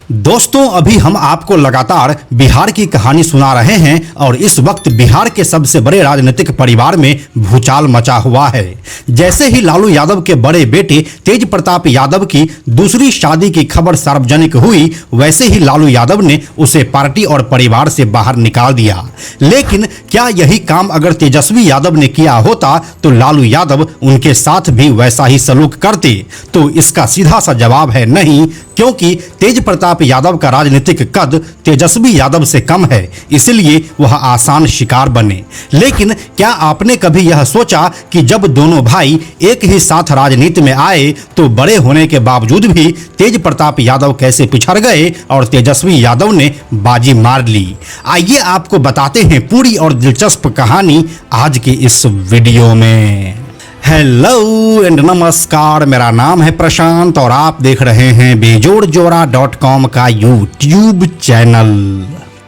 दोस्तों, अभी हम आपको लगातार बिहार की कहानी सुना रहे हैं और इस वक्त बिहार के सबसे बड़े राजनीतिक परिवार में भूचाल मचा हुआ है। जैसे ही लालू यादव के बड़े बेटे तेज प्रताप यादव की दूसरी शादी की खबर सार्वजनिक हुई, वैसे ही लालू यादव ने उसे पार्टी और परिवार से बाहर निकाल दिया। लेकिन क्या यही काम अगर तेजस्वी यादव ने किया होता तो लालू यादव उनके साथ भी वैसा ही सलूक करते? तो इसका सीधा सा जवाब है नहीं, क्योंकि तेज प्रताप यादव का राजनीतिक कद तेजस्वी यादव से कम है, इसलिए वह आसान शिकार बने। लेकिन क्या आपने कभी यह सोचा कि जब दोनों भाई एक ही साथ राजनीति में आए तो बड़े होने के बावजूद भी तेज प्रताप यादव कैसे पिछड़ गए और तेजस्वी यादव ने बाजी मार ली? आइए आपको बताते हैं पूरी और दिलचस्प कहानी आज के इस वीडियो में। हेलो एंड नमस्कार, मेरा नाम है प्रशांत और आप देख रहे हैं बेजोड़जोड़ा.com का यूट्यूब चैनल।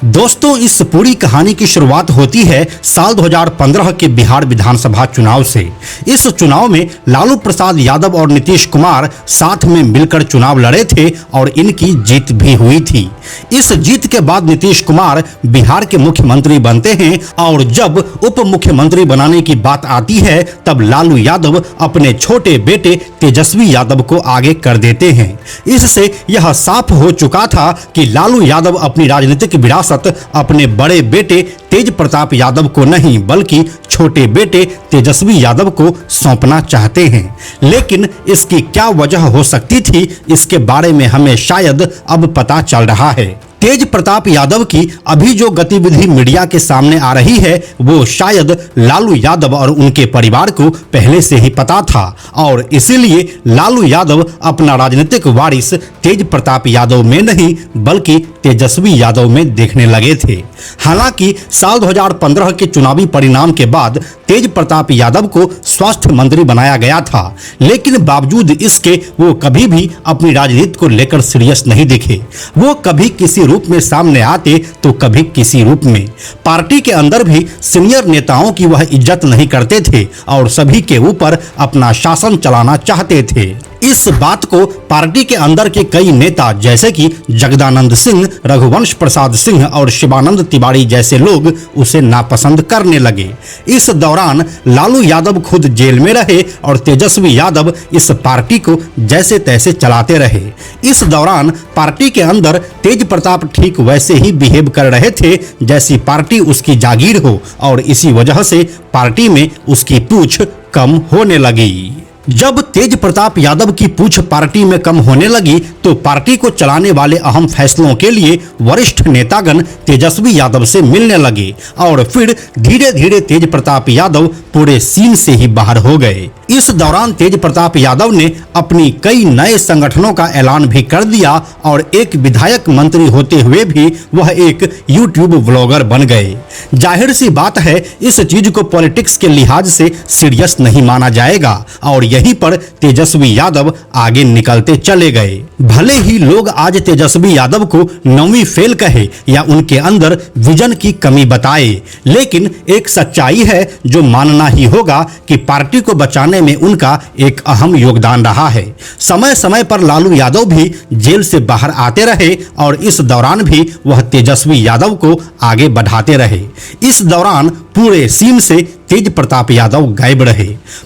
दोस्तों, इस पूरी कहानी की शुरुआत होती है साल 2015 के बिहार विधानसभा चुनाव से। इस चुनाव में लालू प्रसाद यादव और नीतीश कुमार साथ में मिलकर चुनाव लड़े थे और इनकी जीत भी हुई थी। इस जीत के बाद नीतीश कुमार बिहार के मुख्यमंत्री बनते हैं और जब उप मुख्यमंत्री बनाने की बात आती है तब लालू यादव अपने छोटे बेटे तेजस्वी यादव को आगे कर देते हैं। इससे यह साफ हो चुका था कि लालू यादव अपनी राजनीतिक विरासत अपने बड़े बेटे तेज प्रताप यादव को नहीं बल्कि छोटे बेटे तेजस्वी यादव को सौंपना चाहते हैं। लेकिन इसकी क्या वजह हो सकती थी, इसके बारे में हमें शायद अब पता चल रहा है। तेज प्रताप यादव की अभी जो गतिविधि मीडिया के सामने आ रही है वो शायद लालू यादव और उनके परिवार को पहले से ही पता था और इसीलिए लालू यादव अपना राजनीतिक वारिस तेज प्रताप यादव में नहीं बल्कि तेजस्वी यादव में देखने लगे थे। हालांकि साल 2015 के चुनावी परिणाम के बाद तेज प्रताप यादव को स्वास्थ्य मंत्री बनाया गया था, लेकिन बावजूद इसके वो कभी भी अपनी राजनीति को लेकर सीरियस नहीं दिखे। वो कभी किसी रूप में सामने आते तो कभी किसी रूप में। पार्टी के अंदर भी सीनियर नेताओं की वह इज्जत नहीं करते थे और सभी के ऊपर अपना शासन चलाना चाहते थे। इस बात को पार्टी के अंदर के कई नेता जैसे कि जगदानंद सिंह, रघुवंश प्रसाद सिंह और शिवानंद तिवारी जैसे लोग उसे नापसंद करने लगे। इस दौरान लालू यादव खुद जेल में रहे और तेजस्वी यादव इस पार्टी को जैसे तैसे चलाते रहे। इस दौरान पार्टी के अंदर तेज प्रताप ठीक वैसे ही बिहेव कर रहे थे जैसी पार्टी उसकी जागीर हो और इसी वजह से पार्टी में उसकी पूछ कम होने लगी। जब तेज प्रताप यादव की पूछ पार्टी में कम होने लगी तो पार्टी को चलाने वाले अहम फैसलों के लिए वरिष्ठ नेतागण तेजस्वी यादव से मिलने लगे और फिर धीरे धीरे तेज प्रताप यादव पूरे सीन से ही बाहर हो गए। इस दौरान तेज प्रताप यादव ने अपनी कई नए संगठनों का ऐलान भी कर दिया और एक विधायक मंत्री होते हुए भी वह एक यूट्यूब व्लॉगर बन गए। जाहिर सी बात है, इस चीज को पॉलिटिक्स के लिहाज से सीरियस नहीं माना जाएगा और यहीं पर तेजस्वी यादव आगे निकलते चले गए। भले ही लोग आज तेजस्वी यादव को नौवीं फेल कहे या उनके अंदर विजन की कमी बताए, लेकिन एक सच्चाई है जो मानना ही होगा कि पार्टी को बचाने में उनका एक अहम योगदान रहा है। समय समय पर लालू यादव भी जेल से बाहर आते रहे और इस दौरान भी वह तेजस्वी यादव को आगे बढ़ाते रहे। इस दौरान पूरे सीन से तेज प्रताप यादव गायब रहे।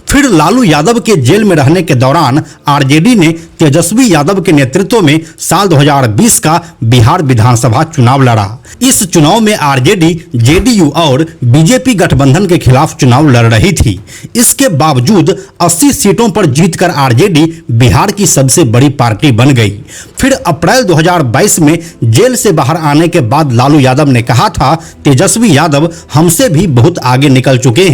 फिर लालू यादव के जेल में रहने के दौरान आरजेडी ने तेजस्वी यादव के नेतृत्व में साल 2020 का बिहार विधानसभा चुनाव लड़ा। इस चुनाव में आरजेडी, जेडीयू और बीजेपी गठबंधन के खिलाफ चुनाव लड़ रही थी। इसके बावजूद 80 सीटों पर जीतकर आरजेडी बिहार की सबसे बड़ी पार्टी बन गई। फिर अप्रैल 2022 में जेल से बाहर आने के बाद लालू यादव ने कहा था, तेजस्वी यादव हमसे भी बहुत आगे निकल चुके हैं।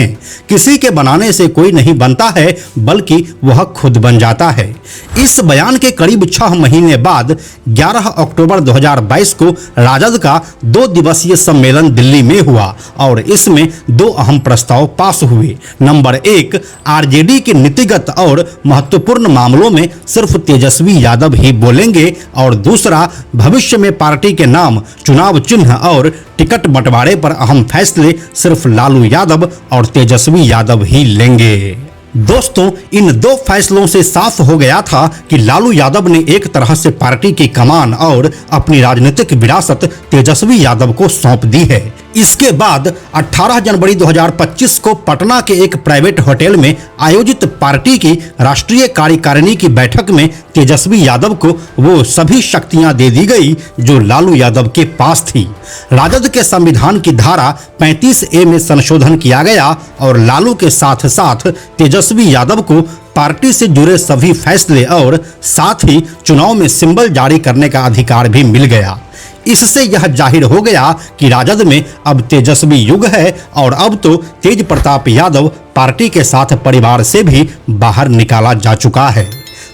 किसी के बनाने से कोई नहीं बनता है बल्कि वह खुद बन जाता है। इस बयान के करीब 6 महीने बाद 11 अक्टूबर 2022 को राजद का 2 दिवसीय सम्मेलन दिल्ली में हुआ और इसमें 2 अहम प्रस्ताव पास हुए। नंबर 1, आरजेडी के नीतिगत और महत्वपूर्ण मामलों में सिर्फ तेजस्वी यादव ही बोलेंगे और दूसरा, भविष्य में पार्टी के नाम, चुनाव चिन्ह और टिकट बंटवारे पर अहम फैसले सिर्फ लालू यादव और तेजस्वी यादव ही लेंगे। दोस्तों, इन दो फैसलों से साफ हो गया था कि लालू यादव ने एक तरह से पार्टी की कमान और अपनी राजनीतिक विरासत तेजस्वी यादव को सौंप दी है। इसके बाद 18 जनवरी 2025 को पटना के एक प्राइवेट होटल में आयोजित पार्टी की राष्ट्रीय कार्यकारिणी की बैठक में तेजस्वी यादव को वो सभी शक्तियां दे दी गई जो लालू यादव के पास थी। राजद के संविधान की धारा 35A में संशोधन किया गया और लालू के साथ साथ तेजस्वी यादव को पार्टी से जुड़े सभी फैसले और साथ ही चुनाव में सिंबल जारी करने का अधिकार भी मिल गया। इससे यह जाहिर हो गया कि राजद में अब तेजस्वी युग है और अब तो तेज प्रताप यादव पार्टी के साथ परिवार से भी बाहर निकाला जा चुका है।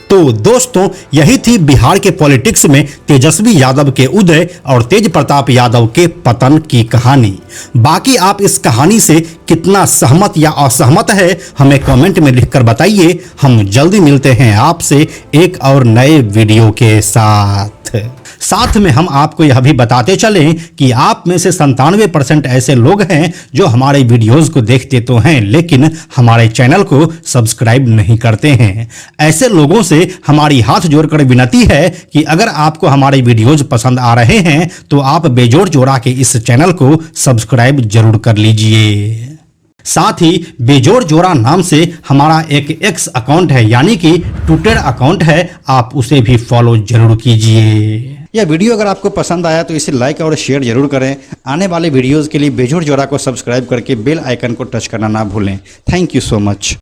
तो दोस्तों, यही थी बिहार के पॉलिटिक्स में तेजस्वी यादव के उदय और तेज प्रताप यादव के पतन की कहानी। बाकी आप इस कहानी से कितना सहमत या असहमत है हमें कमेंट में लिखकर बताइए। हम जल्दी मिलते हैं आपसे एक और नए वीडियो के साथ में हम आपको यह भी बताते चलें कि आप में से 97% ऐसे लोग हैं जो हमारे वीडियोस को देखते तो हैं लेकिन हमारे चैनल को सब्सक्राइब नहीं करते हैं। ऐसे लोगों से हमारी हाथ जोड़कर विनती है कि अगर आपको हमारे वीडियोस पसंद आ रहे हैं तो आप बेजोड़ जोड़ा के इस चैनल को सब्सक्राइब जरूर कर लीजिए। साथ ही बेजोड़ जोड़ा नाम से हमारा एक एक्स अकाउंट है यानी कि ट्विटर अकाउंट है, आप उसे भी फॉलो जरूर कीजिए। यह वीडियो अगर आपको पसंद आया तो इसे लाइक और शेयर जरूर करें। आने वाले वीडियोस के लिए बेजोड़ जोड़ा को सब्सक्राइब करके बेल आइकन को टच करना ना भूलें। Thank you so much.